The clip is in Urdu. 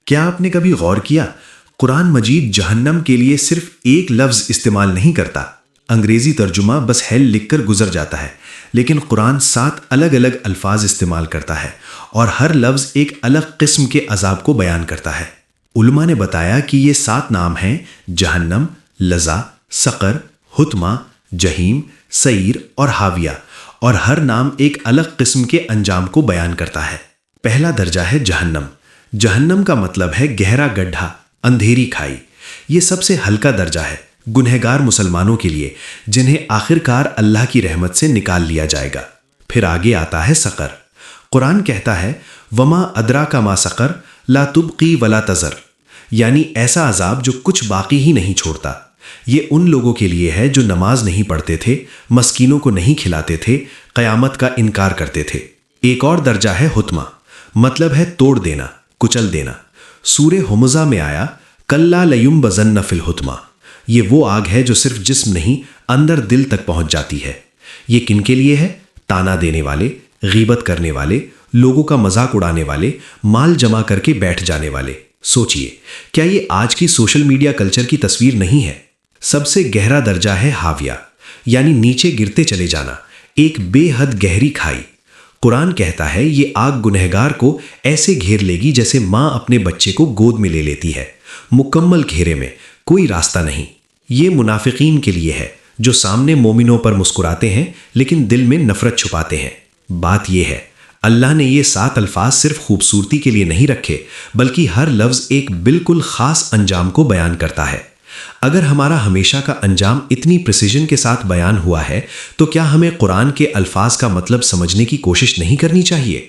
کیا آپ نے کبھی غور کیا قرآن مجید جہنم کے لیے صرف ایک لفظ استعمال نہیں کرتا؟ انگریزی ترجمہ بس ہیل لکھ کر گزر جاتا ہے، لیکن قرآن 7 الگ الگ الفاظ استعمال کرتا ہے اور ہر لفظ ایک الگ قسم کے عذاب کو بیان کرتا ہے۔ علماء نے بتایا کہ یہ 7 نام ہیں: جہنم، لظا، سقر، حطمہ، جہیم، سعیر اور حاویہ، اور ہر نام ایک الگ قسم کے انجام کو بیان کرتا ہے۔ پہلا درجہ ہے جہنم۔ جہنم کا مطلب ہے گہرا گڈھا، اندھیری کھائی۔ یہ سب سے ہلکا درجہ ہے گنہگار مسلمانوں کے لیے، جنہیں آخرکار اللہ کی رحمت سے نکال لیا جائے گا۔ پھر آگے آتا ہے سقر۔ قرآن کہتا ہے وما ادراک ما سقر لا تبقی ولا تذر، یعنی ایسا عذاب جو کچھ باقی ہی نہیں چھوڑتا۔ یہ ان لوگوں کے لیے ہے جو نماز نہیں پڑھتے تھے، مسکینوں کو نہیں کھلاتے تھے، قیامت کا انکار کرتے تھے۔ ایک اور درجہ ہے حطمہ، مطلب ہے توڑ دینا، کچل دینا۔ سورہ ہمزہ میں آیا کلا لیمبذن فی الحطمہ۔ یہ وہ آگ ہے جو صرف جسم نہیں، اندر دل تک پہنچ جاتی ہے۔ یہ کن کے لیے ہے؟ تانا دینے والے، غیبت کرنے والے، لوگوں کا مذاق اڑانے والے، مال جمع کر کے بیٹھ جانے والے۔ سوچئے، کیا یہ آج کی سوشل میڈیا کلچر کی تصویر نہیں ہے؟ سب سے گہرا درجہ ہے حاویہ، یعنی نیچے گرتے چلے جانا، ایک بے حد گہری کھائی۔ قرآن کہتا ہے یہ آگ گنہگار کو ایسے گھیر لے گی جیسے ماں اپنے بچے کو گود میں لے لیتی ہے، مکمل گھیرے میں، کوئی راستہ نہیں۔ یہ منافقین کے لیے ہے جو سامنے مومنوں پر مسکراتے ہیں لیکن دل میں نفرت چھپاتے ہیں۔ بات یہ ہے اللہ نے یہ 7 الفاظ صرف خوبصورتی کے لیے نہیں رکھے، بلکہ ہر لفظ ایک بالکل خاص انجام کو بیان کرتا ہے۔ اگر ہمارا ہمیشہ کا انجام اتنی پریسیجن کے ساتھ بیان ہوا ہے تو کیا ہمیں قرآن کے الفاظ کا مطلب سمجھنے کی کوشش نہیں کرنی چاہیے؟